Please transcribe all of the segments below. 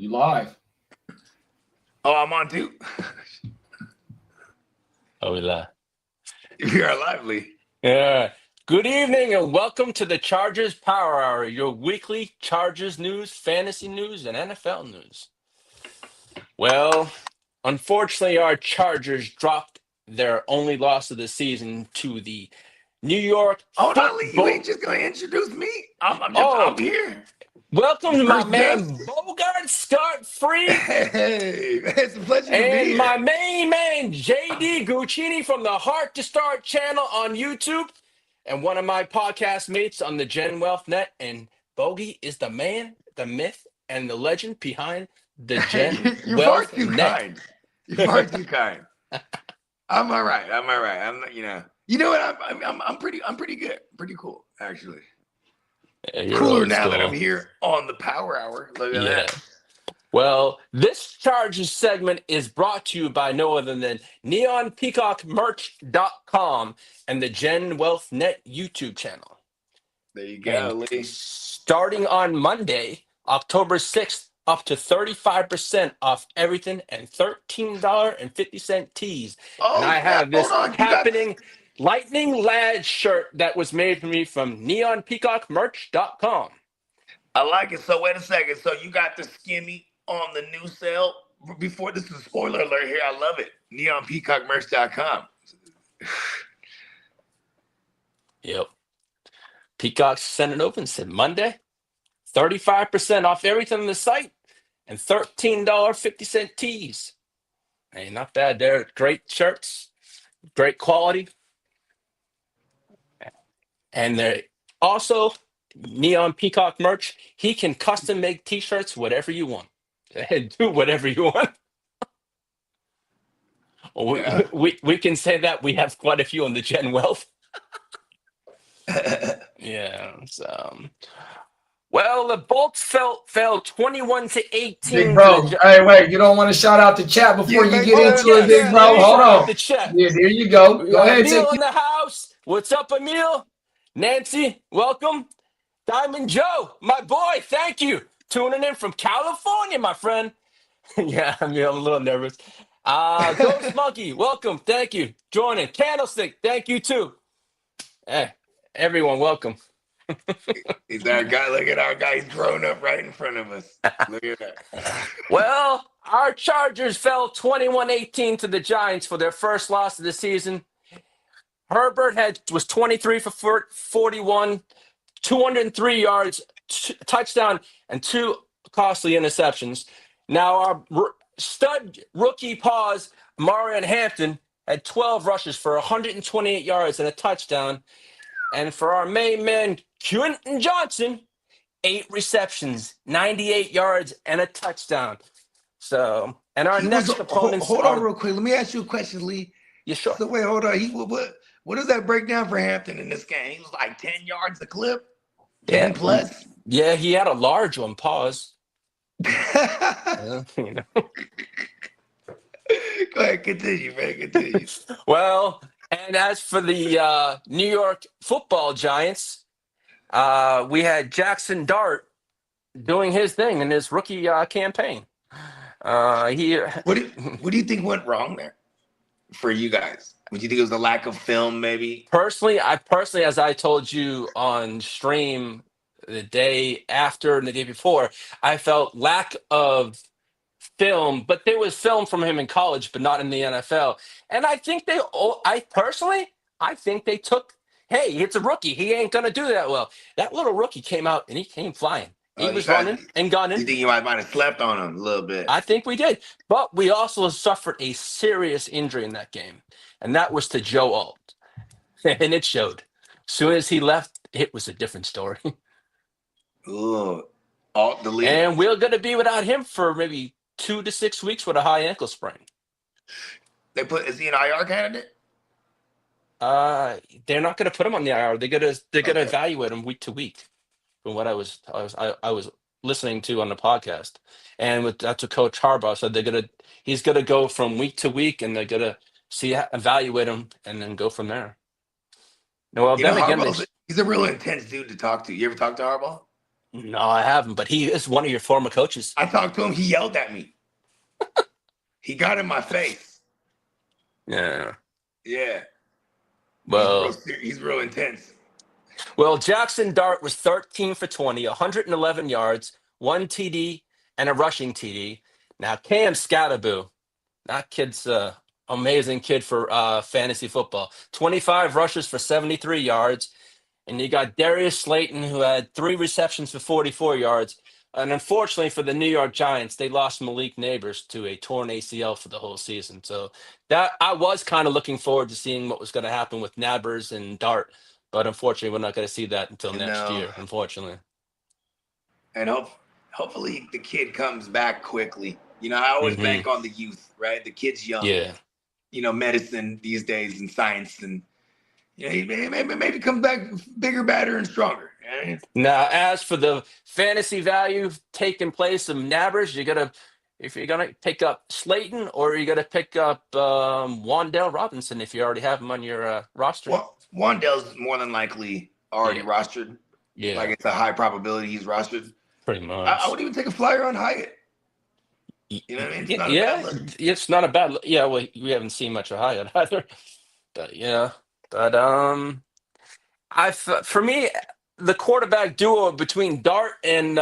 You live. Oh, I'm on too. Oh, we live. We are lively. Yeah. Good evening and welcome to the Chargers Power Hour, your weekly Chargers news, fantasy news, and NFL news. Well, unfortunately, our Chargers dropped their only loss of the season to the New York Hold on, Lee. You Football. ain't just gonna introduce me. I'm Oh, here. welcome to my First guest. man Bogart Scott Free Hey, it's a pleasure to be and here. my main man JD Guccini from the Heart to Start channel on YouTube. And one of my podcast mates on the Gen Wealth Net. And Bogey is the man, the myth, and the legend behind the Gen You're far Wealth too Net. kind. You're far too kind. I'm all right. I'm not. You know what? I'm pretty good. Pretty cool, actually. Yeah, you're Cooler old now that school. I'm here on the Power Hour. Look at Yeah. that. Well, this Chargers segment is brought to you by no other than neonpeacockmerch.com and the Gen Wealth Net YouTube channel. There you And go, Lee. starting on Monday, October 6th, up to 35% off everything and $13.50 tees. And I have this hold on. happening Lightning Lad shirt that was made for me from neonpeacockmerch.com. I like it. So wait a second. So you got the skinny on the new sale. Before this is a spoiler alert here. I love it. NeonPeacockMerch.com. Yep. Peacock sent it over and said Monday, 35% off everything on the site and $13.50 tees. Hey, not bad. They're great shirts, great quality. And they're also Neon Peacock merch. He can custom make t-shirts, whatever you want. Do whatever you want. Yeah. We can say that we have quite a few on the Gen Wealth. Yeah. So, well, the Bolts fell 21-18. Big bro. Hey, wait. You don't want to shout out the chat before you get into it, big bro? Hold on. The chat. Yeah, there you go. We Go got ahead. Emil in the house. What's up, Emil? Nancy, welcome. Diamond Joe, my boy, thank you. Tuning in from California, my friend. Yeah, I'm a little nervous. Ghost Monkey, welcome. Thank you. Joining. Candlestick, thank you too. Hey, everyone, welcome. He's our guy. Look at our guy. He's grown up right in front of us. Look at that. Well, our Chargers fell 21-18 to the Giants for their first loss of the season. Herbert was 23 for 41, 203 yards, touchdown, and 2 costly interceptions. Now, our stud rookie pause, Marion Hampton, had 12 rushes for 128 yards and a touchdown. And for our main man, Quentin Johnson, 8 receptions, 98 yards, and a touchdown. So, and our next opponents hold on real quick. Let me ask you a question, Lee. Yeah, sure. So wait, hold on. What does that break down for Hampton in this game? He was like 10 yards a clip? 10 plus? Yeah, he had a large one. Pause. Yeah, you know. Go ahead, continue, man. Continue. Well, and as for the New York Football Giants, we had Jackson Dart doing his thing in his rookie campaign. What do you think went wrong there for you guys? Would you think it was a lack of film, maybe? Personally, as I told you on stream the day after and the day before, I felt lack of film, but there was film from him in college, but not in the NFL. And I think I think they took, hey, it's a rookie. He ain't going to do that well. That little rookie came out and he came flying. He was running and gunning. You think you might have slept on him a little bit? I think we did. But we also suffered a serious injury in that game, and that was to Joe Alt. And it showed. As soon as he left, it was a different story. Ooh, Alt delete. And we're going to be without him for maybe 2 to 6 weeks with a high ankle sprain. Is he an IR candidate? They're not going to put him on the IR. They're going to evaluate him week to week. From what I was listening to on the podcast, and that's what Coach Harbaugh said. He's gonna go from week to week, and they're gonna evaluate him, and then go from there. No, well, then again, he's a real intense dude to talk to. You ever talk to Harbaugh? No, I haven't, but he is one of your former coaches. I talked to him. He yelled at me. He got in my face. Yeah. Yeah. Well, He's real intense. well, Jackson Dart was 13 for 20, 111 yards, one TD, and a rushing TD. Now, Cam Scattaboo, that kid's amazing kid for fantasy football. 25 rushes for 73 yards. And you got Darius Slayton, who had 3 receptions for 44 yards. And unfortunately for the New York Giants, they lost Malik Neighbors to a torn ACL for the whole season. So that I was kind of looking forward to seeing what was going to happen with Nabers and Dart. But unfortunately, we're not going to see that until next year, unfortunately. And hopefully the kid comes back quickly. I always bank on the youth, right? The kid's young. Yeah. Medicine these days and science, and he maybe comes back bigger, badder, and stronger. Now, as for the fantasy value taking place of Nabers, if you're gonna pick up Slayton, or you're gonna pick up Wandale Robinson if you already have him on your roster. Well, Wandale's more than likely already rostered. Yeah, like it's a high probability he's rostered. Pretty much. I would even take a flyer on Hyatt. You know what I mean? It's not a bad look. It's not a bad look. Yeah, well, we haven't seen much of Hyatt either. But yeah, but for me, the quarterback duo between Dart and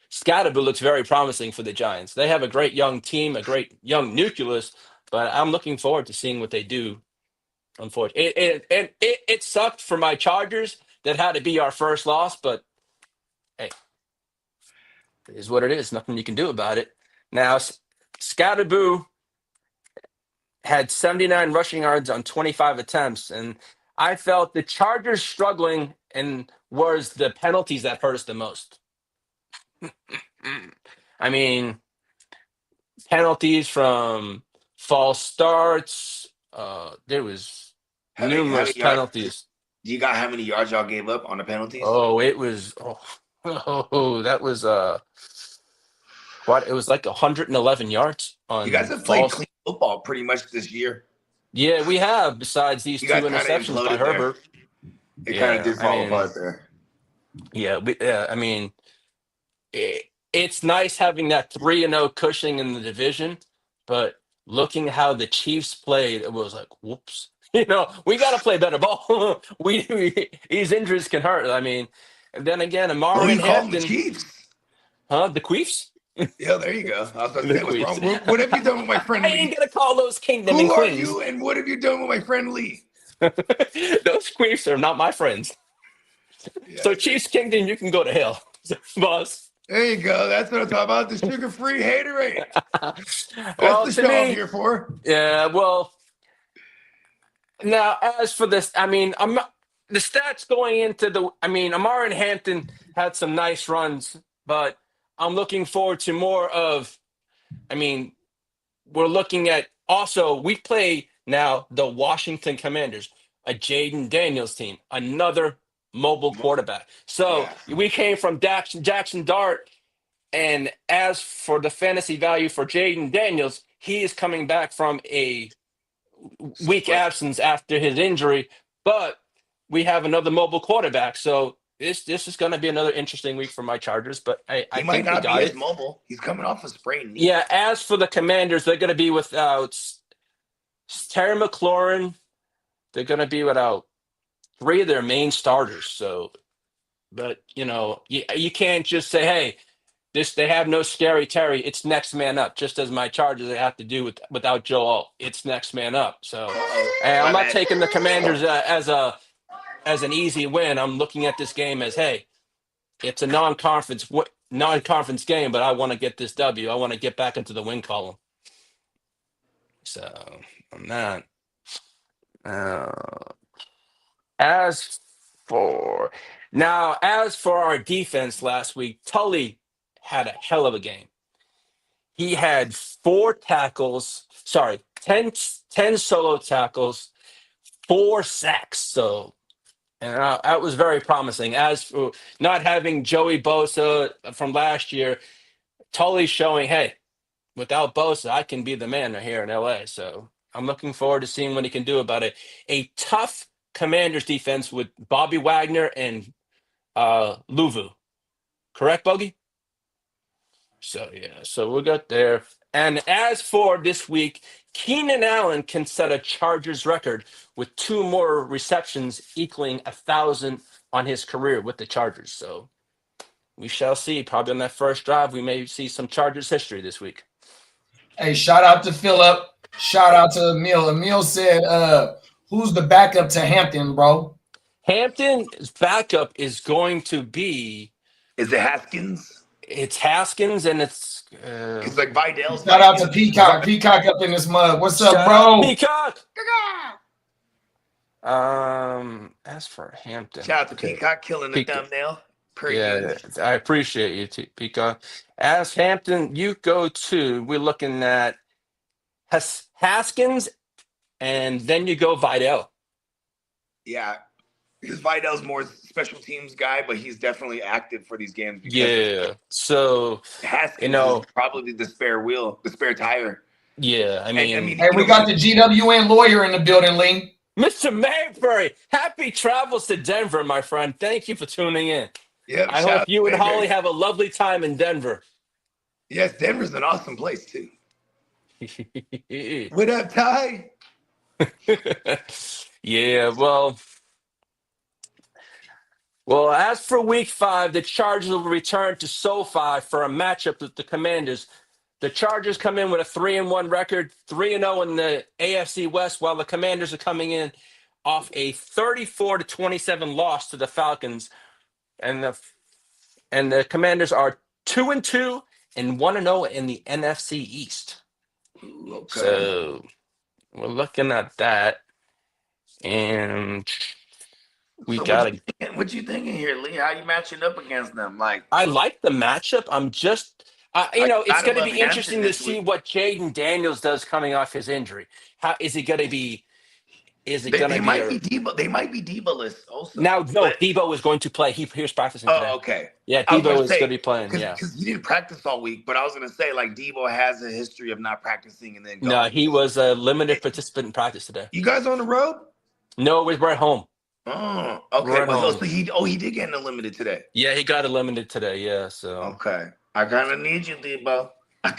Scatterby looks very promising for the Giants. They have a great young team, a great young nucleus, but I'm looking forward to seeing what they do. Unfortunately, it sucked for my Chargers that had to be our first loss, but hey, it is what it is. Nothing you can do about it. Now, Scatterboo had 79 rushing yards on 25 attempts, and I felt the Chargers struggling and was the penalties that hurt us the most. I mean, penalties from false starts. There was numerous penalties. Do you got how many yards y'all gave up on the penalties? Oh, it was that was what, it was like 111 yards on. You guys have played clean football pretty much this year. Yeah, we have, besides these 2 interceptions by Herbert. It kind of did fall apart there. Yeah, I mean, it's nice having that 3-0 cushion in the division, but looking how the Chiefs played, it was like, whoops. We got to play better ball. These injuries can hurt. I mean, and then again, Amari and Hampton. The Chiefs? Huh? The Queefs? Yeah, there you go. I was about to say, what's wrong? What have you done with my friend Lee? I ain't going to call those kingdom and queens. Who are you, and what have you done with my friend Lee? Those Queefs are not my friends. Yeah. So Chiefs Kingdom, you can go to hell, boss. There you go. That's what I'm talking about. The sugar-free haterade. That's the show I'm here for. Yeah, well, now as for this, I mean, the stats going into Amari and Hampton had some nice runs, but I'm looking forward to more of, we're looking at also, we play now the Washington Commanders, a Jaden Daniels team, another mobile quarterback. So we came from Jackson Dart, and as for the fantasy value for Jaden Daniels, he is coming back from a week absence after his injury, but we have another mobile quarterback. So this is going to be another interesting week for my Chargers, but I might think not got be it. as mobile. He's coming off a sprain knee. Yeah, as for the Commanders, they're going to be without Terry McLaurin. They're going to be without 3 of their main starters. So, but you can't just say, hey, they have no scary Terry. It's next man up. Just as my Chargers, they have to do without Joe Alt. It's next man up. So, I'm not taking the Commanders as an easy win. I'm looking at this game as, hey, it's a non-conference game, but I want to get this W. I want to get back into the win column. So on that, as for our defense last week, Tully had a hell of a game. He had 10 solo tackles, 4 sacks. So, and that was very promising. As for not having Joey Bosa from last year, Tully's showing, hey, without Bosa, I can be the man here in LA. So I'm looking forward to seeing what he can do about it. A tough Commanders defense with Bobby Wagner and Luvu. Correct, Bogey? So, yeah, so we got there. And as for this week, Keenan Allen can set a Chargers record with 2 more receptions equaling 1,000 on his career with the Chargers. So we shall see. Probably on that first drive, we may see some Chargers history this week. Hey, shout out to Phillip. Shout out to Emil. Emil said, who's the backup to Hampton, bro? Hampton's backup is going to be... Is it Haskins? It's Haskins, and it's... It's like Vidal's. Shout out to Peacock. Peacock up in this mug. What's up, Shout bro? out Peacock! As for Hampton... Shout out to Peacock killing the thumbnail. Yeah, I appreciate you, Peacock. As Hampton, you go to... We're looking at Haskins, and then you go Vidal. Yeah, because Vidal's more special teams guy, but he's definitely active for these games. Yeah, so Haskins is probably the spare wheel, the spare tire. Yeah, I mean, hey, we got the GWN lawyer in the building, Lee. Mr. Mayberry, happy travels to Denver, my friend. Thank you for tuning in. Yep, I hope you and Holly have a lovely time in Denver. Yes, Denver's an awesome place too. What up, Ty? Yeah, well, as for week 5, the Chargers will return to SoFi for a matchup with the Commanders. The Chargers come in with a 3-1 record, 3-0 in the AFC West, while the Commanders are coming in off a 34-27 loss to the Falcons. And the Commanders are 2-2 and 1-0 in the NFC East. Okay. So we're looking at that. And we gotta. What you thinking here, Lee? How you matching up against them? Like, I like the matchup. I'm just, it's going to be interesting to see what Jaden Daniels does coming off his injury. How is he going to be? Is it going to be? They might be Debo-less also. Now, no, Debo is going to play. He was practicing today. Oh, okay. Yeah, Debo is going to be playing. Because he didn't practice all week. But I was going to say, like, Debo has a history of not practicing and then going. No, he was a limited participant in practice today. You guys on the road? No, we're at home. Oh, okay. So he did get eliminated today. Yeah, he got eliminated today. Yeah, so. Okay. I kind of need you, Debo.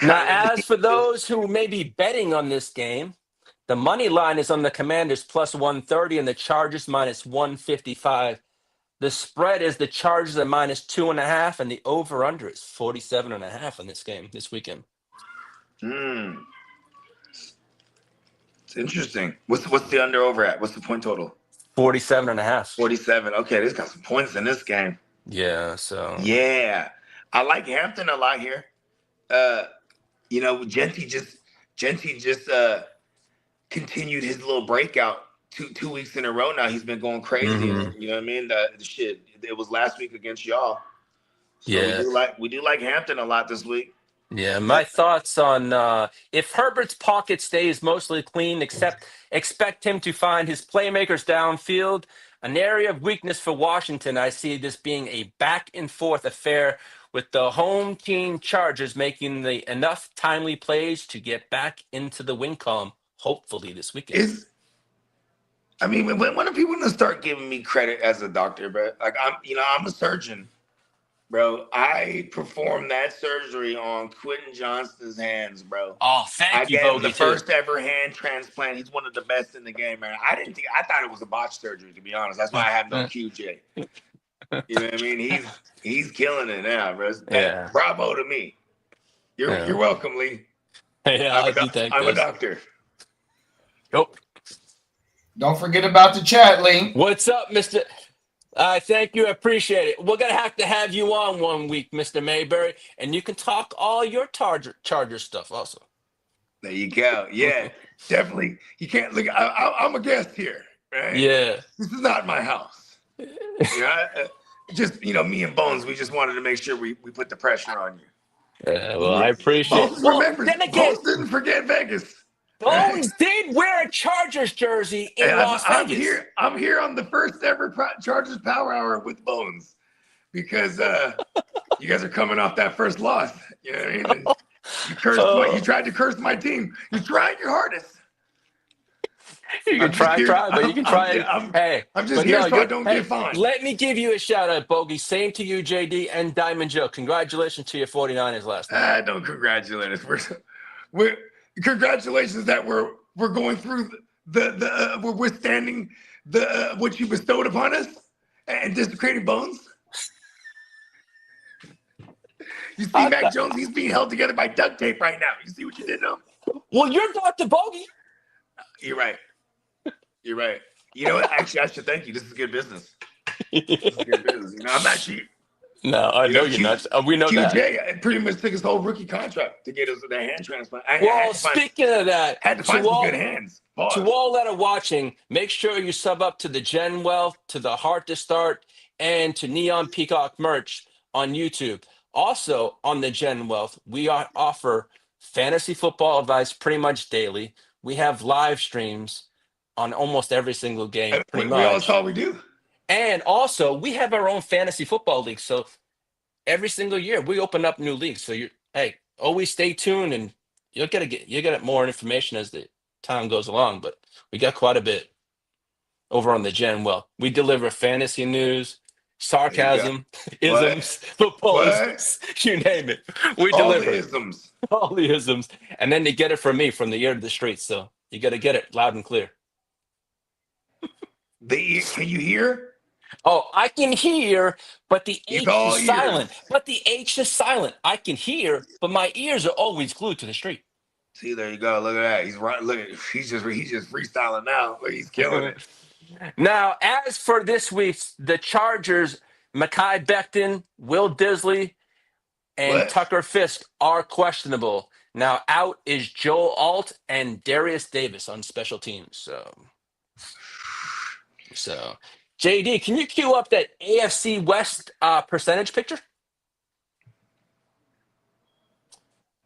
Now, as for those who may be betting on this game, the money line is on the Commanders plus 130 and the Chargers minus 155. The spread is the Chargers at minus 2.5 and the over-under is 47.5 in this game this weekend. It's interesting. What's the under over at? What's the point total? 47.5. 47. Okay, there's got some points in this game. Yeah, so. Yeah. I like Hampton a lot here. Genty just continued his little breakout two weeks in a row now. He's been going crazy. Mm-hmm. You know what I mean? The shit. It was last week against y'all. So yeah. we do like Hampton a lot this week. Yeah, my thoughts on if Herbert's pocket stays mostly clean, expect him to find his playmakers downfield. An area of weakness for Washington, I see this being a back-and-forth affair with the home team Chargers making enough timely plays to get back into the win column, hopefully this weekend. When are people going to start giving me credit as a doctor, bro? Like, I'm a surgeon. Bro, I performed that surgery on Quentin Johnston's hands, bro. Oh, thank you, I gave him Bogey, the first ever hand transplant. He's one of the best in the game, man. I thought it was a botched surgery, to be honest. That's why I have no QJ. You know what I mean? He's killing it now, bro. Yeah. Bravo to me. You're welcome, Lee. Yeah, I'm a doctor. Nope. Don't forget about the chat, Lee. What's up, Mr. Thank you. I appreciate it. We're going to have you on one week, Mr. Mayberry, and you can talk all your Charger stuff also. There you go. Yeah, definitely. You can't look. I'm a guest here, right? Yeah. This is not my house. Just, me and Bones, we just wanted to make sure we put the pressure on you. Yeah, well, I appreciate it. Bones didn't forget Vegas. Bones did wear a Chargers jersey in Las Vegas. I'm here on the first ever Chargers Power Hour with Bones because you guys are coming off that first loss. You know what I mean? You tried to curse my team. You tried your hardest. You can I'm just here. but you can try it. Hey, I'm just but here no, so I you're. don't Hey, get fined. let me give you a shout out, Bogey. Same to you, JD and Diamond Joe. Congratulations to your 49ers last night. Don't congratulate us. We're congratulations that we're going through we're withstanding the what you bestowed upon us and desecrating bones. You see, Mac Jones, he's being held together by duct tape right now. You see what you did to him? Well, you're Dr. Bogey. You're right. You're right. You know what? Actually, I should thank you. This is good business. This is good business. You know, I'm not cheap. No, I know you're not. We know that. QJ pretty much took his whole rookie contract to get us that hand transplant. Well, speaking of that, had to find some good hands. To all that are watching, make sure you sub up to the Gen Wealth, to the Heart to Start, and to Neon Peacock merch on YouTube. Also, on the Gen Wealth, we offer fantasy football advice pretty much daily. We have live streams on almost every single game, pretty much. That's all we do. And also, we have our own fantasy football league. So every single year, we open up new leagues. So always stay tuned, and you'll get more information as the time goes along. But we got quite a bit over on the Gen Well. We deliver fantasy news, sarcasm, isms, footballisms, you name it. We deliver all the isms, and then you get it from me from the ear to the streets. So you got to get it loud and clear. Can you hear? Oh, I can hear, but the H is silent. But the H is silent. I can hear, but my ears are always glued to the street. See, there you go. Look at that. He's right. Look, he's just freestyling now. Look, he's killing it. Now, as for this week's, the Chargers, Mekhi Becton, Will Disley, and Tucker Fisk are questionable. Now, out is Joe Alt and Darius Davis on special teams. So, JD, can you cue up that AFC West percentage picture?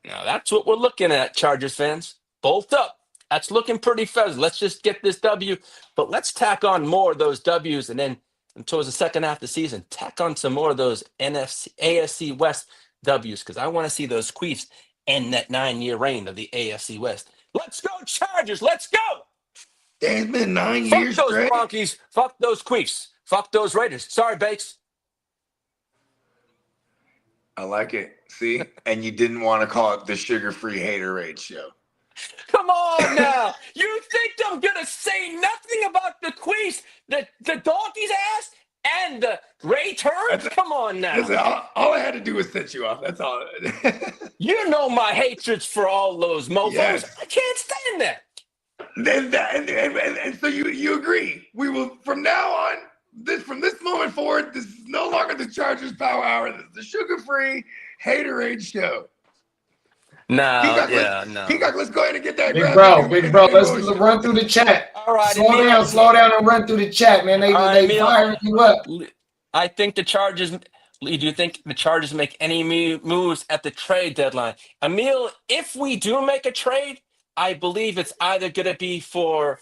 Now, that's what we're looking at, Chargers fans. Bolt up. That's looking pretty fuzzy. Let's just get this W, but let's tack on more of those Ws, and then towards the second half of the season, tack on some more of those AFC West Ws, because I want to see those Queefs end that 9-year reign of the AFC West. Let's go, Chargers. Let's go. It's been 9 Fuck years those straight. Bronkies. Fuck those Queefs. Fuck those Raiders. Sorry, Bakes. I like it. See? And you didn't want to call it the sugar-free haterade show. Come on now. You think I'm going to say nothing about the Queefs, the donkey's ass, and the Ray Turns? Come on now. All I had to do was set you off. That's all. You know my hatreds for all those mofos. Yes. I can't stand that. And so you agree. We will, from now on, from this moment forward, this is no longer the Chargers Power Hour. This is the sugar-free haterade show. No, Peacock, let's go ahead and get that. Big bro, let's run through the chat. All right, slow down and run through the chat, man. They firing you up. I think the Chargers. Do you think the Chargers make any moves at the trade deadline? Emil, if we do make a trade, I believe it's either going to be for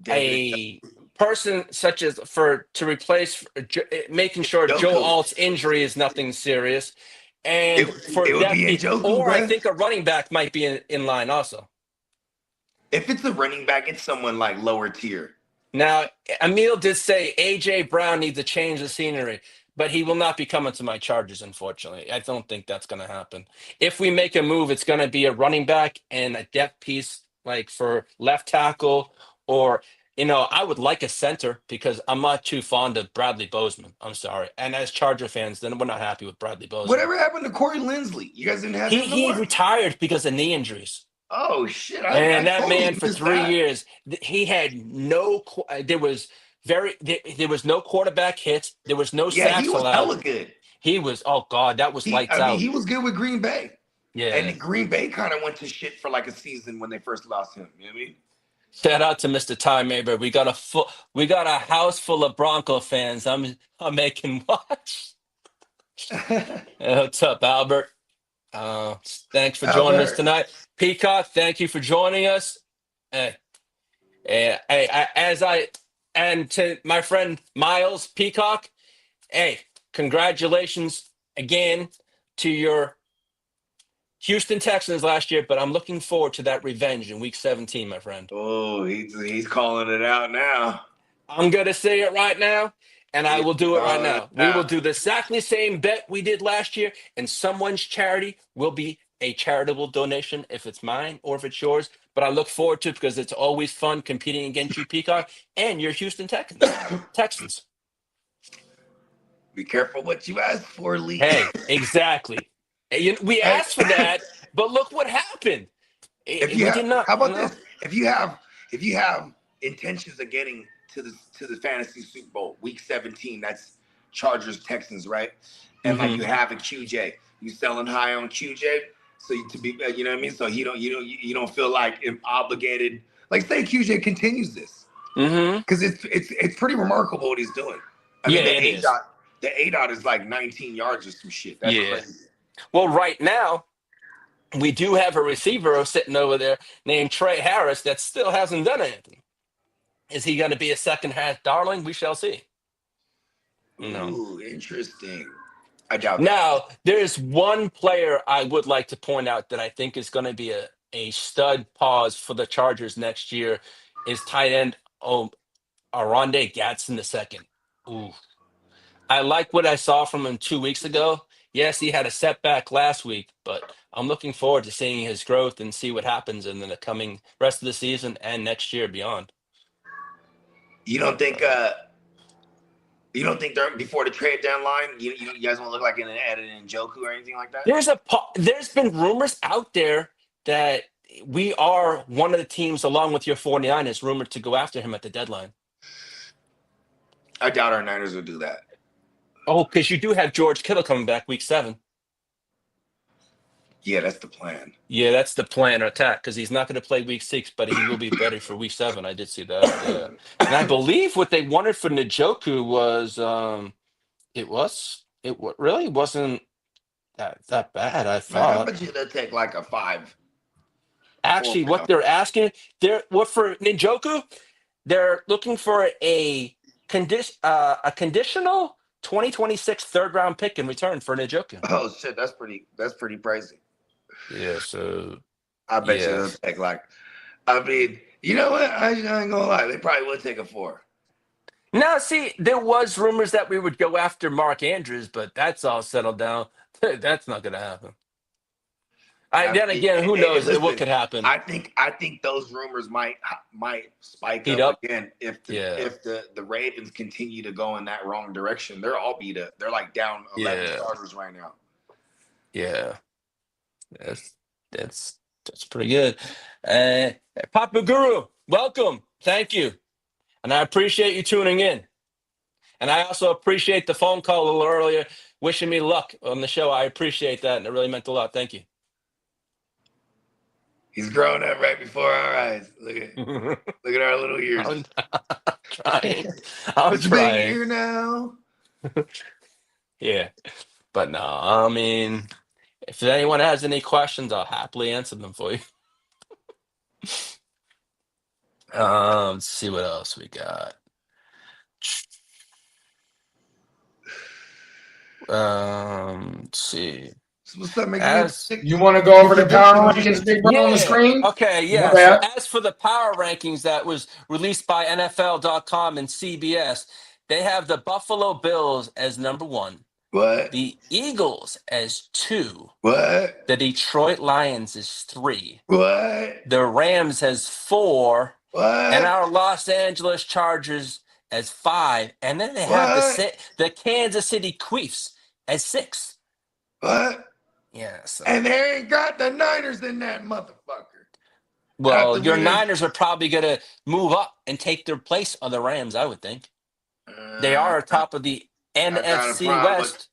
a person such as to replace, making sure Joe Alt's injury is nothing serious. And I think a running back might be in line also. If it's a running back, it's someone like lower tier. Now, Emil did say A.J. Brown needs to change the scenery, but he will not be coming to my Chargers, unfortunately. I don't think that's going to happen. If we make a move, it's going to be a running back and a depth piece, like for left tackle, or, I would like a center because I'm not too fond of Bradley Bozeman. I'm sorry. And as Charger fans, then we're not happy with Bradley Bozeman. Whatever happened to Corey Linsley? You guys didn't have him He retired because of knee injuries. Oh, shit. That man for 3 years, he had there was no quarterback hits. There was no sacks allowed. He was hella good. He was, oh God, that was lights out. He was good with Green Bay. Yeah. And Green Bay kind of went to shit for like a season when they first lost him. You know what I mean? Shout out to Mr. Ty Mabry. We got a house full of Bronco fans. I'm making watch. What's up, Albert? Thanks for joining us tonight. Peacock, thank you for joining us. And to my friend Miles Peacock, hey, congratulations again to your Houston Texans last year, but I'm looking forward to that revenge in Week 17, my friend. Oh, he's calling it out now. I'm going to say it right now, and I will do it right now. We will do the exactly same bet we did last year, and someone's charity will be a charitable donation if it's mine or if it's yours. But I look forward to it because it's always fun competing against you, Peacock, and your Houston Texans. Be careful what you ask for, Lee. Hey, exactly. We asked for that, but look what happened. How about this? If you have intentions of getting to the fantasy Super Bowl, Week 17, that's Chargers Texans, right? And like you have a QJ, you selling high on QJ, so you know what I mean. So you don't feel like obligated. Like say QJ continues this, because it's pretty remarkable what he's doing. I mean the ADOT is like 19 yards or some shit. That's crazy. Well, right now, we do have a receiver sitting over there named Trey Harris that still hasn't done anything. Is he going to be a second half darling? We shall see. Ooh, interesting. I doubt now, there's one player I would like to point out that I think is going to be a stud pause for the Chargers next year is tight end Aronde Gadsden II. Ooh. I like what I saw from him 2 weeks ago. Yes, he had a setback last week, but I'm looking forward to seeing his growth and see what happens in the coming rest of the season and next year beyond. You don't think before the trade deadline, you guys want to look like an Njoku or anything like that? There's been rumors out there that we are one of the teams, along with your 49ers, rumored to go after him at the deadline. I doubt our Niners will do that. Oh, because you do have George Kittle coming back Week 7. Yeah, that's the plan. Yeah, that's the plan or attack because he's not going to play Week 6, but he will be ready for Week 7. I did see that. Yeah. And I believe what they wanted for Njoku was it really wasn't that bad. I thought. I bet you they'll take like a 5. Actually, what they're asking, for Njoku, they're looking for a conditional 2026 third-round pick in return for Njoku. Oh shit, that's pretty pricey. Yeah, so I bet you they'll take I mean, you know what? I ain't gonna lie, they probably would take a 4. Now, see, there was rumors that we would go after Mark Andrews, but that's all settled down. That's not gonna happen. Then again, who knows what could happen? I think those rumors might spike up again if the Ravens continue to go in that wrong direction. They're all beat up. They're like down 11 starters right now. Yeah, that's pretty good. Papa Guru, welcome. Thank you, and I appreciate you tuning in. And I also appreciate the phone call a little earlier, wishing me luck on the show. I appreciate that, and it really meant a lot. Thank you. He's growing up right before our eyes. Look at our little ears. I'm trying. I'm trying. Big ear now. Yeah, but no. I mean, if anyone has any questions, I'll happily answer them for you. Let's see what else we got. Let's see. What's that you want to go over the power rankings, big bro, on the screen? Okay, yeah. So as for the power rankings that was released by NFL.com and CBS, they have the Buffalo Bills as number 1. What? The Eagles as 2. What? The Detroit Lions is 3. What? The Rams has 4. What? And our Los Angeles Chargers as 5. And then they have the Kansas City Chiefs as 6. What? Yeah. So. And they ain't got the Niners in that motherfucker. Well, your Niners are probably going to move up and take their place of the Rams, I would think. They are atop of the NFC West.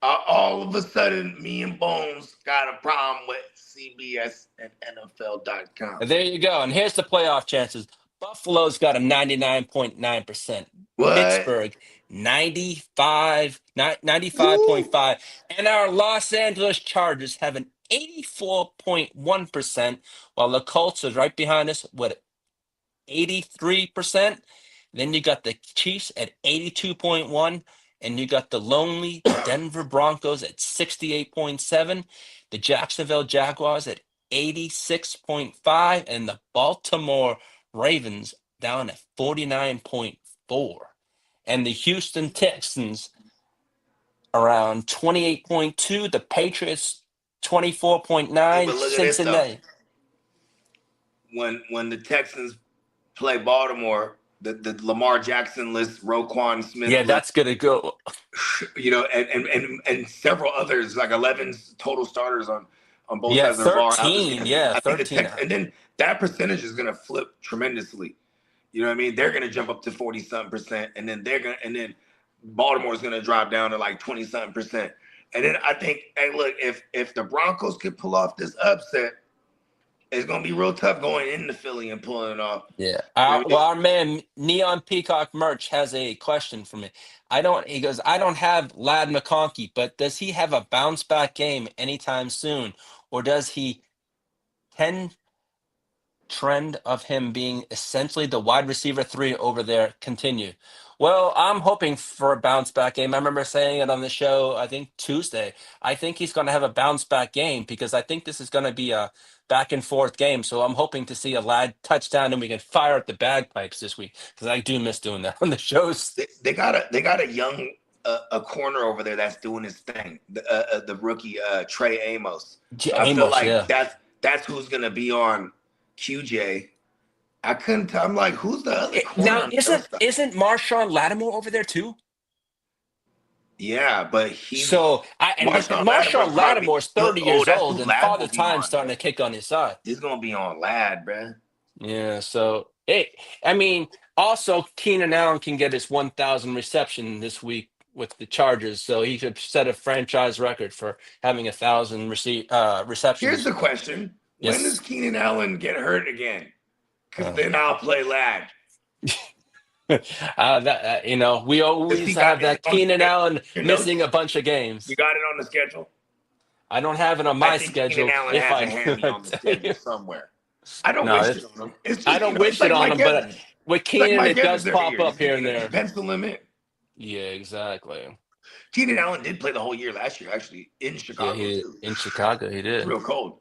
All of a sudden, me and Bones got a problem with CBS and NFL.com. There you go. And here's the playoff chances. Buffalo's got a 99.9%. What? Pittsburgh, 95.5. And our Los Angeles Chargers have an 84.1%, while the Colts is right behind us with 83%. Then you got the Chiefs at 82.1, and you got the lonely Denver Broncos at 68.7, the Jacksonville Jaguars at 86.5, and the Baltimore Ravens down at 49.4. And the Houston Texans around 28.2, the Patriots 24.9, But look at this though. Cincinnati. When the Texans play Baltimore, the Lamar Jackson list, Roquan Smith Yeah, list, that's gonna go. you know, and several others, like 11 total starters on both Yeah, sides of the ball. 13. Yeah, I think the 13. and then that percentage is going to flip tremendously. You know what I mean? They're going to jump up to 40-something%, and then Baltimore's going to drop down to like 20-something%. And then I think, hey, look, if the Broncos could pull off this upset, it's going to be real tough going into Philly and pulling it off. Yeah. Our man Neon Peacock Merch has a question for me. He goes, I don't have Lad McConkey, but does he have a bounce back game anytime soon? Or does he trend of him being essentially the wide receiver 3 over there continue? Well, I'm hoping for a bounce back game. I remember saying it on the show, I think Tuesday. I think he's going to have a bounce back game because I think this is going to be a back and forth game. So I'm hoping to see a Lad touchdown and we can fire up the bagpipes this week because I do miss doing that on the shows. They got a young a corner over there that's doing his thing. The rookie Trey Amos. So I feel like that's who's going to be on QJ. I couldn't tell. I'm like, who's the other corner? Now, isn't Marshawn Lattimore over there too? Yeah, but Marshawn Lattimore's 30 years old, and Father Time's starting to kick on his side. He's gonna be on Lad, bro. Yeah, so also Keenan Allen can get his 1,000 reception this week with the Chargers, so he could set a franchise record for having 1,000 receptions. Here's the question: When does Keenan Allen get hurt again? Because then I'll play Lad. We always have that Keenan Allen missing a bunch of games. You got it on the schedule? I don't have it on my schedule. Keenan Allen has a handy on the schedule somewhere. I don't wish it on him. I don't wish it on him, but with Keenan, it does pop up here and there. Pencil limit. Yeah, exactly. Keenan Allen did play the whole year last year, actually, in Chicago. Yeah, in Chicago, he did. It's real cold.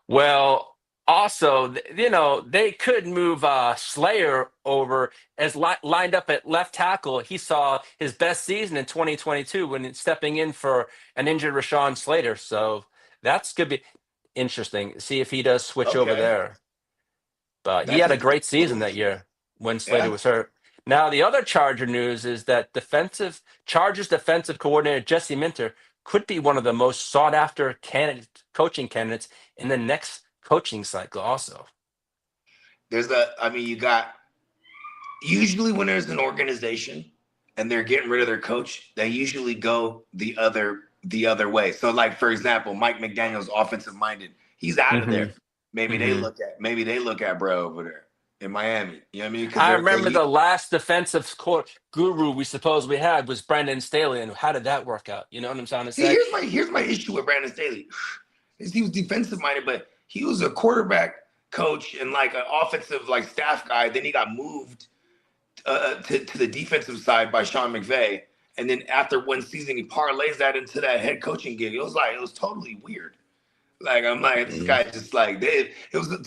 Well, also, they could move Slayer over as lined up at left tackle. He saw his best season in 2022 when stepping in for an injured Rashawn Slater. So that's going to be interesting. See if he does switch over there. But he had a great season that year when Slater was hurt. Now, the other Charger news is that Chargers defensive coordinator Jesse Minter could be one of the most sought-after coaching candidates in the next coaching cycle also. You got, usually when there's an organization and they're getting rid of their coach, they usually go the other way. So like, for example, Mike McDaniel's offensive minded, he's out of there. Maybe they look at bro over there in Miami. You know what I mean? I remember the last defensive guru we supposedly had was Brandon Staley, and how did that work out? You know what I'm trying to say? Here's my issue with Brandon Staley. He was defensive minded, but he was a quarterback coach and like an offensive like staff guy. Then he got moved to the defensive side by Sean McVay. And then after one season, he parlays that into that head coaching gig. It was totally weird. Like, I'm like, this guy just like, to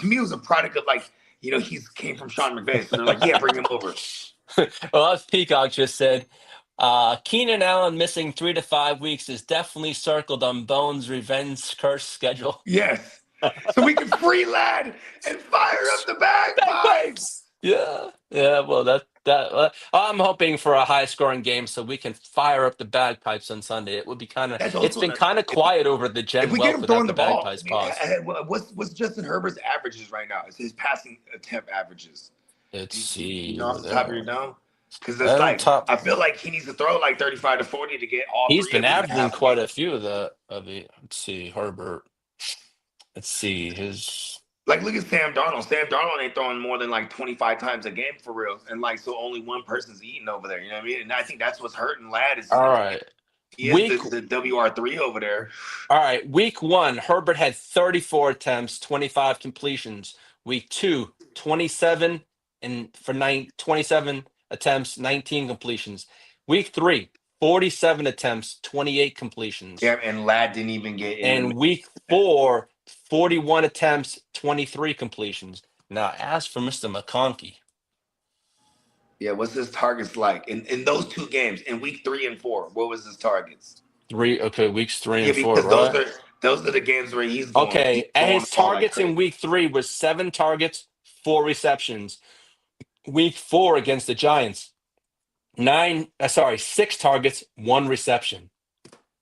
me, it was a product of like, he came from Sean McVay. So they're like, yeah, bring him over. Well, as Peacock just said, Keenan Allen missing 3 to 5 weeks is definitely circled on Bones' revenge curse schedule. Yes. So we can free Lad and fire up the bagpipes. Yeah. Well, I'm hoping for a high-scoring game so we can fire up the bagpipes on Sunday. It would be it's been kind of quiet over the Gen Wealth without the bagpipes pause. What's Justin Herbert's averages right now? It's his passing attempt averages. Let's see. Off the top of your dome? Because it's like I feel like he needs to throw like 35 to 40 to get all. He's been averaging quite a few of the. Let's see, Herbert. Let's see his. Like, look at Sam Darnold. Sam Darnold ain't throwing more than like 25 times a game for real, and like so only one person's eating over there. You know what I mean? And I think that's what's hurting Lad. Is all right. He is the WR3 over there. All right, week 1, Herbert had 34 attempts, 25 completions. Week 2, 27 attempts, 19 completions. Week 3, 47 attempts, 28 completions. Yeah, and Lad didn't even get in. And week 4, 41 attempts, 23 completions. Now, as for Mr. McConkey. Yeah, what's his targets like in those 2 games in week 3 and 4? What was his targets? Weeks 3 Yeah, and 4, because right? those are the games where he's going. Okay, and his targets in week 3 was 7 targets, 4 receptions. Week 4 against the Giants, 6 targets, 1 reception.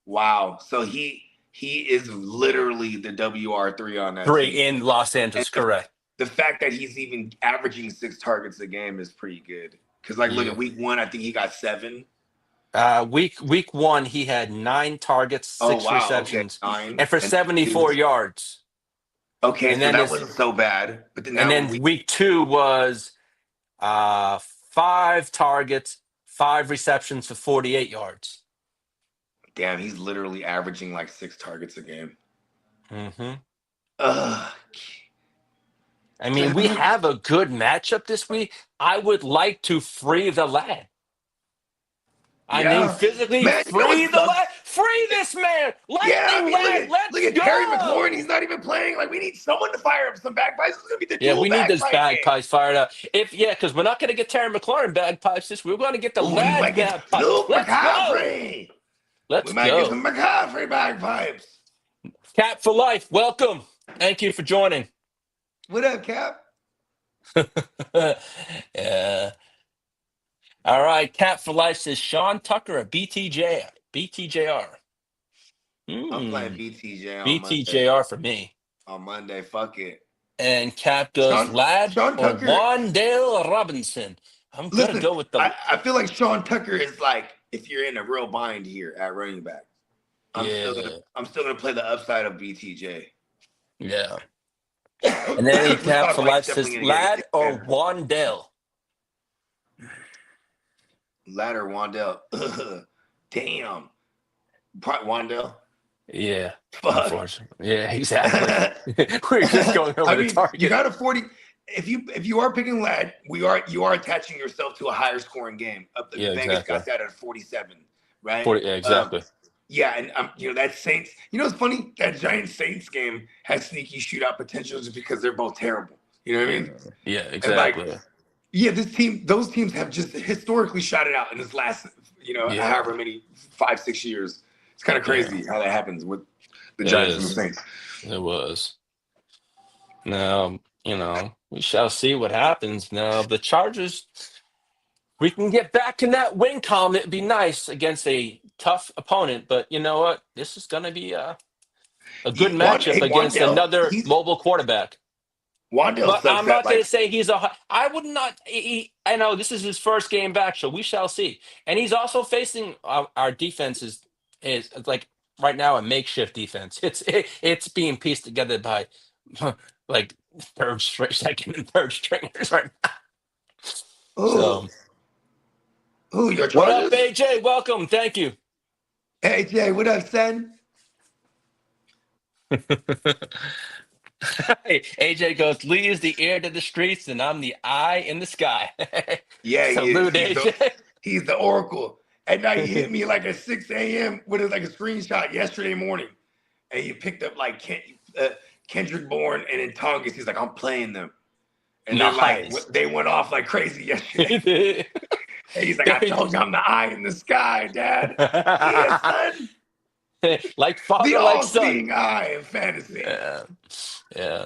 Wow. So he is literally the WR3 on that 3 team. in Los Angeles, correct. The fact that he's even averaging 6 targets a game is pretty good. Because look at week 1, I think he got 7. Week 1, he had 9 targets, 6 receptions, okay. 9, and for 74 yards. Okay, and so then that wasn't so bad. But then week 2 was 5 targets, 5 receptions for 48 yards. Damn, he's literally averaging like 6 targets a game. Mm-hmm. Ugh. I mean, we have a good matchup this week. I would like to free the lad. I mean, physically free the lad. Free this man. Lightning lad. Let's look at go. Terry McLaurin. He's not even playing. Like, we need someone to fire up some bagpipes. It's going to be the dual we need those bagpipes game. fired up. Because we're not going to get Terry McLaurin bagpipes this week. We're going to get the lad bagpipes. Let's go. Let's we might get some McCaffrey bagpipes. Cap for life. Welcome. Thank you for joining. What up, Cap? Yeah. All right. Cap for life says Sean Tucker at BTJR. I'm playing BTJ on BTJR Monday. for me. On Monday, fuck it. And Cap goes, Lad or Wan'Dale Robinson. I'm going to go with the... I feel like Sean Tucker is like, if you're in a real bind here at running back, I'm still gonna play the upside of BTJ. Yeah. And then Cap for life says, Lad or Wan'Dale. Lad or Wan'Dale. Damn. Probably Wan'Dale. Yeah. Fuck. Unfortunately. Yeah, exactly. We're just going over the target. You got a 40. If you are picking Lad, you are attaching yourself to a higher scoring game. Vegas got that at 47, right? 40, yeah, exactly. And that Saints. You know what's funny? That Giants Saints game has sneaky shootout potential just because they're both terrible. You know what I mean? Yeah, exactly. Those teams have just historically shot it out in this last, however many 5-6 years. It's kind of crazy how that happens with the Giants and the Saints. It was. Now, we shall see what happens. Now, the Chargers, we can get back in that win column. It'd be nice against a tough opponent, but you know what? This is going to be a good matchup against another mobile quarterback. But I'm not going to say I would not. I know this is his first game back, so we shall see. And he's also facing our defense is like right now a makeshift defense. It's being pieced together by like second and third stringers right now. Your Chargers? What up, AJ? Welcome. Thank you. Hey, Jay, what up, son? Hey, AJ goes, Lee is the ear to the streets, and I'm the eye in the sky. Salute, AJ. He's the oracle. And now he hit me like at 6 a.m. with a screenshot yesterday morning. And he picked up like Kendrick Bourne and in Tongass. He's like, I'm playing them. And then they went off like crazy yesterday. And he's like, I told you I'm the eye in the sky, Dad. Yeah, son. Like father, the like son. all-seeing eye in fantasy. Yeah.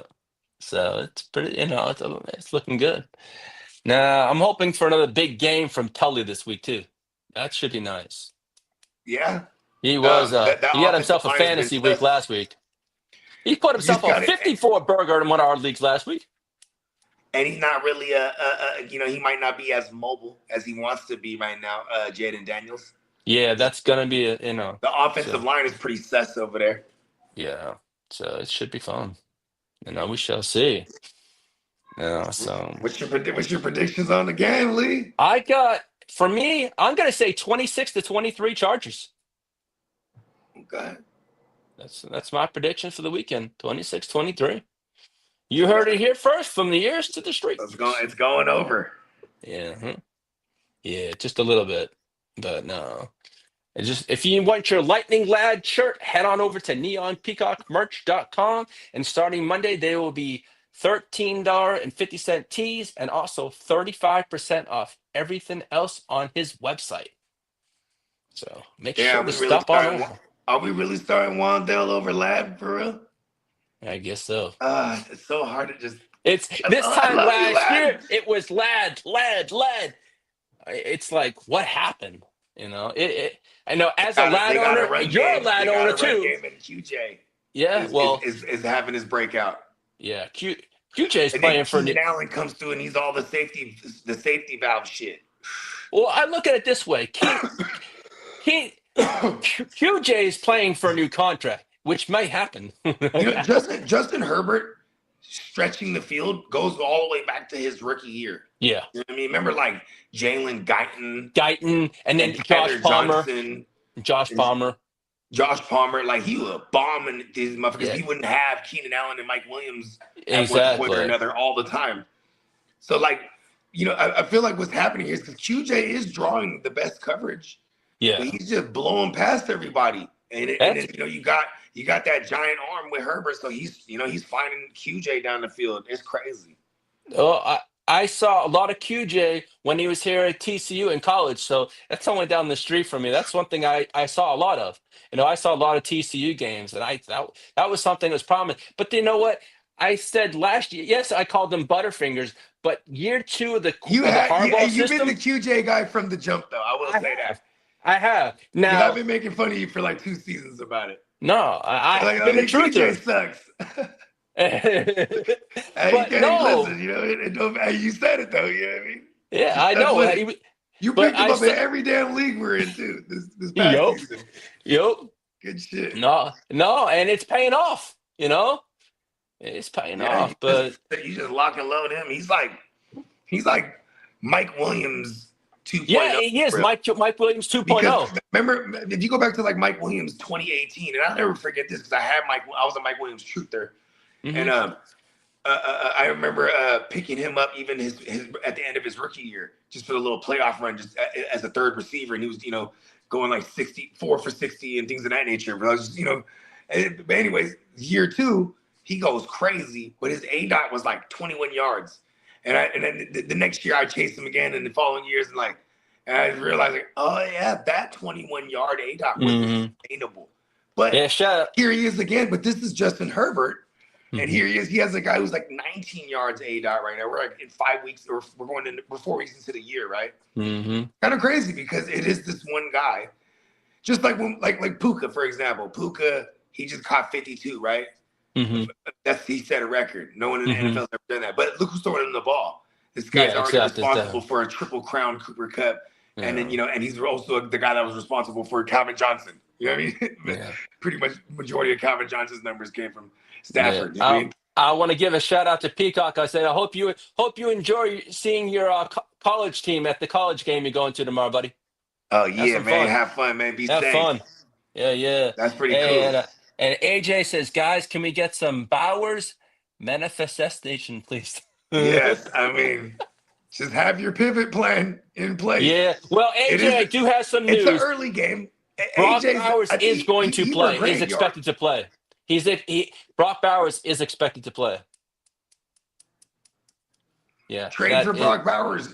So it's pretty, it's looking good. Now I'm hoping for another big game from Tully this week too. That should be nice. Yeah. He was. He had himself a fantasy week last week. He put himself a 54 burger in one of our leagues last week. And he's not really he might not be as mobile as he wants to be right now, Jaden Daniels. Yeah, that's gonna be the offensive line is pretty sus over there. Yeah, so it should be fun. We shall see. So what's your predictions on the game, Lee? I'm gonna say 26-23 Chargers. Okay. That's my prediction for the weekend. 26-23. You heard it here first, from the ears to the streets. It's going over. Yeah. Yeah, just a little bit. But no. It's just if you want your Lightning Lad shirt, head on over to neonpeacockmerch.com. And starting Monday, there will be $13.50 tees and also 35% off everything else on his website. So make Yeah, sure are to we really stop on starting? over. Are we really starting Wandale over Lad for real? I guess so. It's so hard to just. It's this I time love you, last year, Lad. it was Lad. It's like, what happened? I know as a Lad They got a owner, run you're a game. They Lad got owner a run too. game, and QJ Yeah, well, is having his breakout. yeah, QJ's And then playing for. Keenan Allen comes through, and he's all the safety valve shit. Well, I look at it this way: QJ is playing for a new contract, which might happen. Justin Herbert stretching the field goes all the way back to his rookie year. Yeah, You know what I mean? Remember like Jalen Guyton, and then and Tyler Josh Palmer. Johnson, Josh and Palmer. Josh Palmer, like he was bombing these motherfuckers. Yeah. He wouldn't have Keenan Allen and Mike Williams at one point or Exactly. another all the time. So like, I feel like what's happening here is because QJ is drawing the best coverage. Yeah. But he's just blowing past everybody. And then you got that giant arm with Herbert, so he's finding QJ down the field. It's crazy. Oh, I saw a lot of QJ when he was here at TCU in college, so that's only down the street from me. That's one thing I saw a lot of. I saw a lot of TCU games, and that was something that was prominent. But you know what? I said last year, yes, I called them Butterfingers, but year 2 of the Harbaugh You've system. been the QJ guy from the jump, though. I will say that. I have. Because Now I've been making fun of you for like 2 seasons about it. No, I've been a truther. QJ sucks. But no, listen, you said it though. You know what I mean? Yeah, I know. You picked him up in every damn league we're in too. This past season. Yep. Good shit. No, and it's paying off. It's paying off. But you just lock and load him. He's like Mike Williams 2.0. Yeah, he is Mike Williams 2.0. Remember, if you go back to like Mike Williams 2018, and I'll never forget this because I was a Mike Williams truther, and I remember picking him up even his at the end of his rookie year, just for the little playoff run, just as a third receiver, and he was going like 64 for 60 and things of that nature. But I was just, but anyways, year 2 he goes crazy, but his ADOT was like 21 yards. And then the next year I chased him again, and the following years, and I realized, like, oh yeah, that 21-yard ADOT was sustainable. But here he is again. But this is Justin Herbert, and here he is. He has a guy who's like 19 yards ADOT right now. We're like in 5 weeks, or we're 4 weeks into the year, right? Kind of crazy because it is this one guy, just like when like Puka, for example. Puka, he just caught 52, right? He set a record. No one in the NFL has ever done that. But look who's throwing him the ball. This guy's already responsible for a Triple Crown Cooper Cup, and then and he's also the guy that was responsible for Calvin Johnson. You know what I mean? Pretty much majority of Calvin Johnson's numbers came from Stafford. Yeah. You know I want to give a shout out to Peacock. I said I hope you enjoy seeing your college team at the college game you're going to tomorrow, buddy. Oh yeah, man! Fun. Have fun, man. Be safe. Have fun. Yeah. That's pretty cool. And AJ says, guys, can we get some Bowers manifestation, please? Yes, I mean, just have your pivot plan in place. Yeah. Well, AJ, I do have some news. It's an early game. Brock Bowers is going to play. He's expected to play. Brock Bowers is expected to play. Yeah. Trade for Brock Bowers.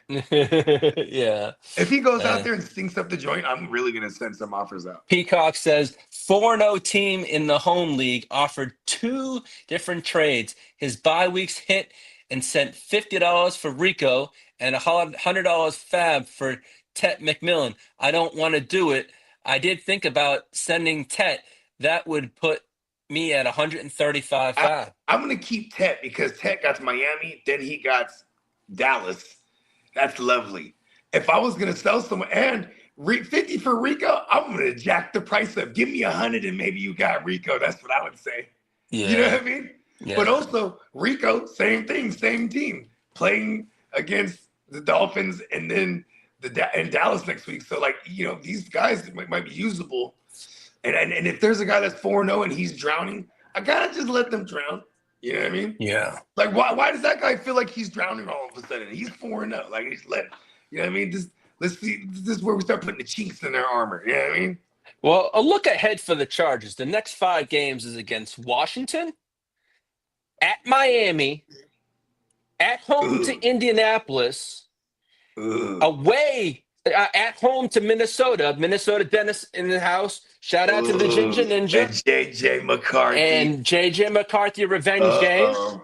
Yeah. If he goes out there and stinks up the joint, I'm really going to send some offers out. Peacock says 4-0 team in the home league offered 2 different trades. His bye weeks hit and sent $50 for Rico and $100 fab for Tet McMillan. I don't want to do it. I did think about sending Tet. That would put me at 135 fab. I'm going to keep Tet because Tet got to Miami, then he got Dallas. That's lovely. If I was going to sell someone and 50 for Rico, I'm going to jack the price up. Give me 100 and maybe you got Rico. That's what I would say. Yeah. You know what I mean? Yeah. But also Rico, same thing, same team, playing against the Dolphins and then in Dallas next week. So these guys might be usable. And if there's a guy that's 4-0 and he's drowning, I gotta just let them drown. You know what I mean? Yeah. Like why does that guy feel like he's drowning all of a sudden? He's 4-0. Like he's you know what I mean? Just Let's see. This is where we start putting the chinks in their armor. You know what I mean? Well, a look ahead for the Chargers. The next 5 games is against Washington, at Miami, at home to Indianapolis, away at home to Minnesota. Minnesota Dennis in the house. Shout out to the Ginger Ninja. And JJ McCarthy. And JJ McCarthy revenge game.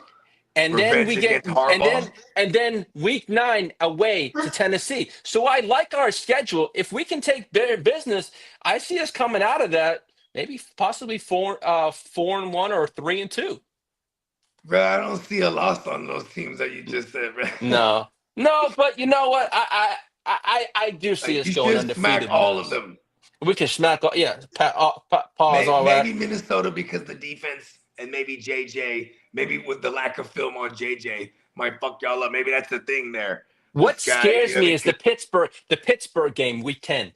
And then we get and then week 9 away to Tennessee. So I like our schedule. If we can take business, I see us coming out of that maybe possibly 4-1 or 3-2. Bro, I don't see a loss on those teams that you just said, bro. No, but you know what? I do see us going undefeated. Smack all of them. We can smack all. Yeah, pause all that. Maybe Minnesota because the defense, and maybe JJ. Maybe with the lack of film on JJ might fuck y'all up. Maybe that's the thing there. What scares me is the Pittsburgh game, week 10.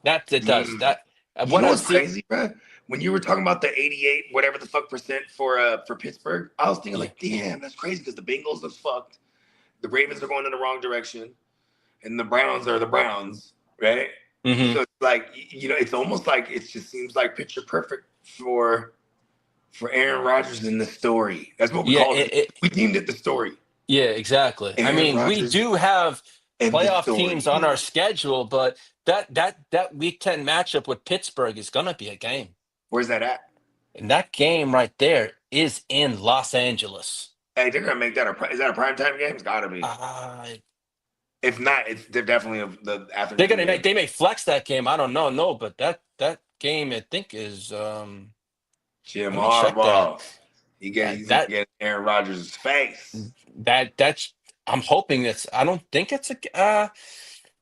That it does. That you know what's crazy, bro? When you were talking about the 88, whatever the fuck percent for Pittsburgh, I was thinking like, damn, that's crazy because the Bengals are fucked. The Ravens are going in the wrong direction, and the Browns are the Browns, right? Mm-hmm. So it's like, you know, it's almost like it just seems like picture perfect for Aaron Rodgers in the story. That's what we called it. We deemed it the story. Yeah, exactly. Aaron Rodgers, we do have playoff teams on our schedule, but that week 10 matchup with Pittsburgh is going to be a game. Where's that at? And that game right there is in Los Angeles. Hey, they're going to make that is that a primetime game? It's got to be. If not, they're definitely the afternoon. They may flex that game. I don't know. No, but that game I think is Jim Harbaugh. He's getting Aaron Rodgers' face. That's I'm hoping it's. I don't think it's a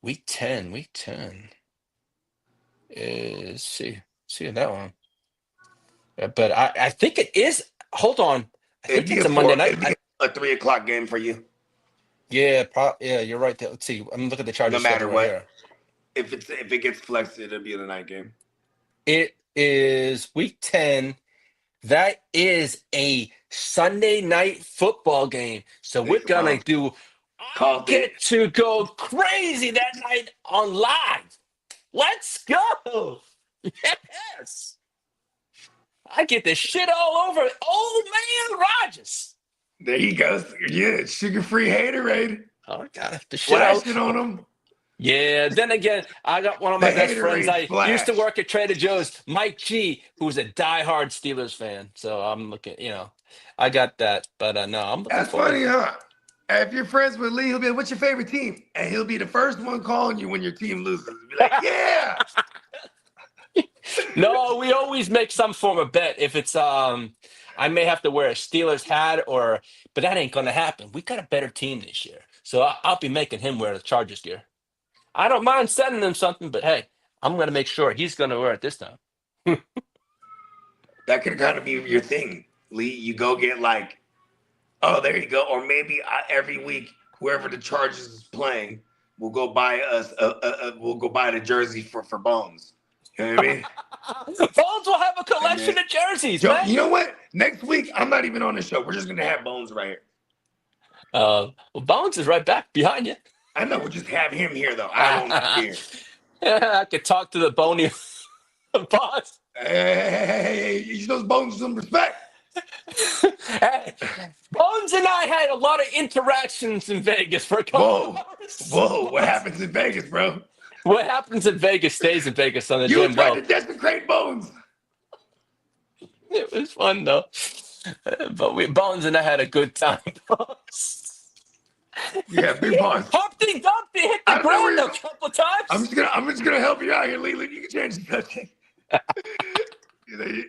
week 10. Week 10 is see that one. But I think it is. Hold on. I think it's a Monday night. It'd be a 3:00 game for you. Yeah, you're right there. Let's see. I'm looking at the Chargers. No matter what. Here. If it gets flexed, it'll be the night game. It is week 10. That is a Sunday night football game. So we're gonna get to go crazy that night on live. Let's go. Yes. I get this shit all over old man Rodgers. There he goes. Yeah, sugar-free haterade. Oh, I got it. The shit flashing on him. Yeah, then again, I got one of my best friends. I used to work at Trader Joe's, Mike G, who's a diehard Steelers fan. So I'm looking, I got that. But no, I'm looking That's funny, huh? If you're friends with Lee, he'll be like, what's your favorite team? And he'll be the first one calling you when your team loses. He'll be like, yeah. No, we always make some form of bet. If it's, I may have to wear a Steelers hat but that ain't going to happen. We got a better team this year. So I'll be making him wear the Chargers gear. I don't mind sending him something, but hey, I'm going to make sure he's going to wear it this time. That could kind of be your thing, Lee. You go get like, oh, there you go. Or maybe every week, whoever the Chargers is playing, we'll go buy the jersey for Bones. You know what I mean? Bones will have a collection of jerseys, man. You know what? Next week, I'm not even on the show. We're just going to have Bones right here. Well, Bones is right back behind you. I know. We'll just have him here, though. I won't be here. Yeah, I could talk to the bony boss. Hey, you those Bones some respect. Hey, Bones and I had a lot of interactions in Vegas for a couple hours. Whoa, what happens in Vegas, bro? What happens in Vegas stays in Vegas on the you gym. tried to desecrate Bones. It was fun, though. But Bones and I had a good time. Yeah, big Bones. Humpty Dumpty hit the ground a couple times. I'm just gonna help you out here, Leland. You can change the subject. You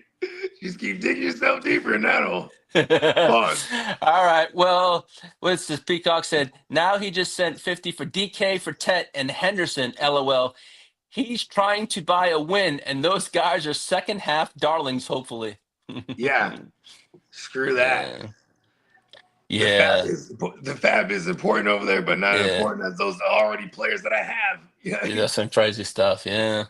just keep digging yourself deeper in that hole. Pause. All right. Well, what's this? Peacock said, now he just sent 50 for DK, for Tet, and Henderson. LOL. He's trying to buy a win, and those guys are second half darlings, hopefully. Yeah. Screw that. Yeah. The fab is important over there, but not important as those already players that I have. Yeah, that's some crazy stuff. Yeah.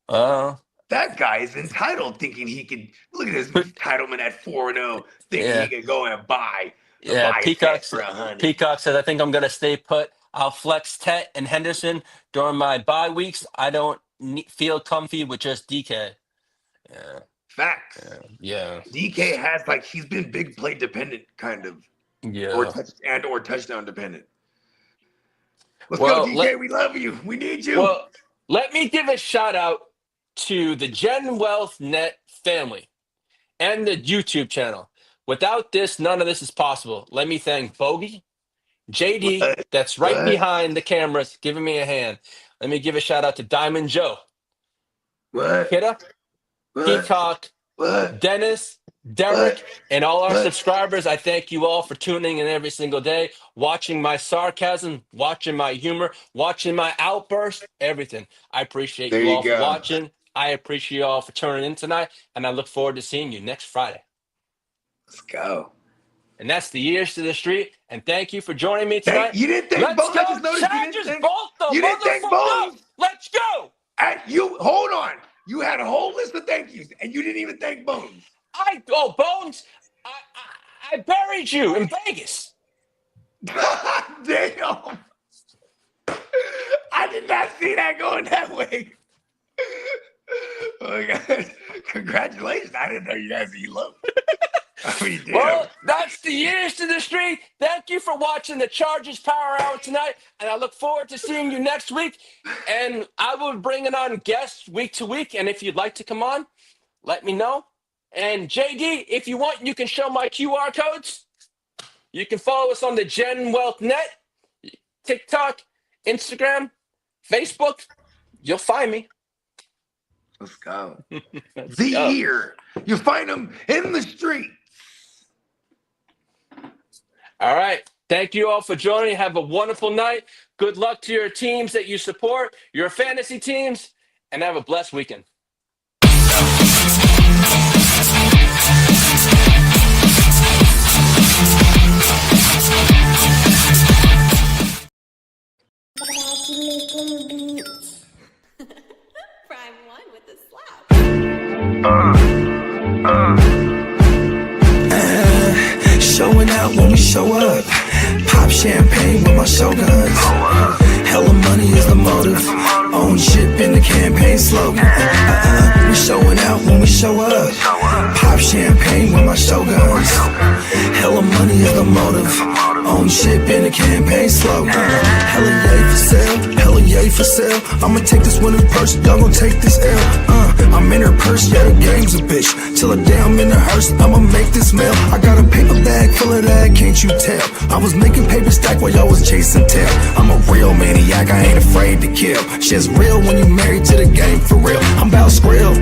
That guy is entitled, thinking he could look at his entitlement at 4-0, thinking he could go and buy. Yeah, Peacock said, I think I'm gonna stay put. I'll flex Tet and Henderson during my bye weeks. I don't feel comfy with just DK. Yeah, Facts. yeah, DK has he's been big play dependent kind of, or touchdown dependent. Let's go, DK. We love you. We need you. Well, let me give a shout out to the Gen Wealth Net family and the YouTube channel. Without this, none of this is possible. Let me thank Bogey, JD, that's right behind the cameras, giving me a hand. Let me give a shout out to Diamond Joe, Kidda, Peacock, Dennis, Derek, and all our subscribers. I thank you all for tuning in every single day, watching my sarcasm, watching my humor, watching my outburst, everything. I appreciate you all for watching. I appreciate you all for tuning in tonight, and I look forward to seeing you next Friday. Let's go. And that's the Years to the Street. And thank you for joining me tonight. You didn't thank Bones. Let's go, Chargers, both. You didn't thank Bones. Let's go. Hold on. You had a whole list of thank yous, and you didn't even thank Bones. Bones, I buried you in Vegas. Damn. I did not see that going that way. Oh my God. Congratulations. I didn't know you guys love me. I mean, damn. Well, that's the Years to the Street. Thank you for watching the Chargers Power Hour tonight, and I look forward to seeing you next week. And I will be bringing on guests week to week, and if you'd like to come on, let me know. And JD, if you want, you can show my QR codes. You can follow us on the Gen Wealth Net, TikTok, Instagram, Facebook. You'll find me. Let's go. Year. You find them in the street. All right. Thank you all for joining. Have a wonderful night. Good luck to your teams that you support, your fantasy teams, and have a blessed weekend. Prime 1 with the slap. Showing out when we show up. Pop champagne with my shoguns. Hella money is the motive. Own ship in the campaign slogan. We showing out when we show up. Pop champagne with my shoguns. Hella money is the motive. Own ship in the campaign slogan. Hella yay for sale. Hella yay for sale. I'ma take this winner's purse. Y'all gon' take this L. I'm in her purse. Yeah, the game's a bitch. Till the day I'm in the hearse. I'ma make this mail. I got a paper bag full of that. Can't you tell? I was making paper stack while y'all was chasing tail. I'm a real maniac. I ain't afraid to kill. Shit's real when you married to the game for real. I'm bout skrill,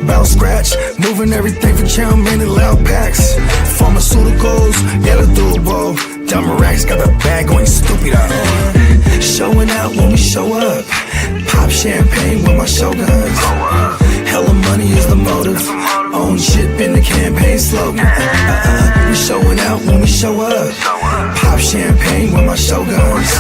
bout scratch, moving everything for chow mein and loud packs. Pharmaceuticals, yeah, the doable. Dumb racks got the bag going stupid on. Showing out when we show up. Pop champagne with my shoguns. Hella money is the motive. Own ship in the campaign slogan. We showing out when we show up. Pop champagne with my shoguns.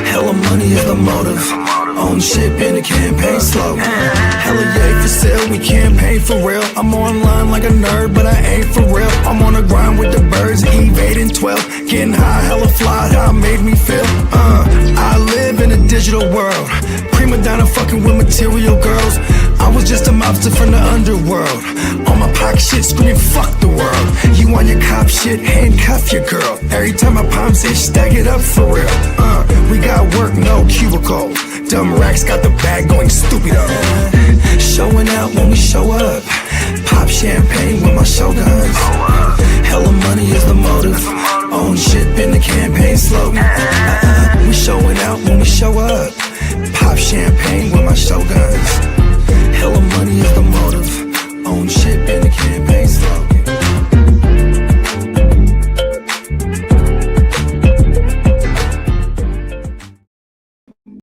Hella money is the motive. Own ship in the campaign slogan. Hella yay for sale, we campaign for real. I'm online like a nerd, but I ain't for real. I'm on the grind with the birds, Eve 8 and 12. Getting high, hella fly, how it made me feel. I live in a digital world. Prima donna fucking with material girls. I was just a mobster from the underworld. On my pocket shit, screaming fuck the world. You on your cop shit, handcuff your girl. Every time my palms itch, stack it up for real. We got work, no cubicle. Dumb racks got the bag going stupid on. Showing out when we show up. Pop champagne with my shoguns.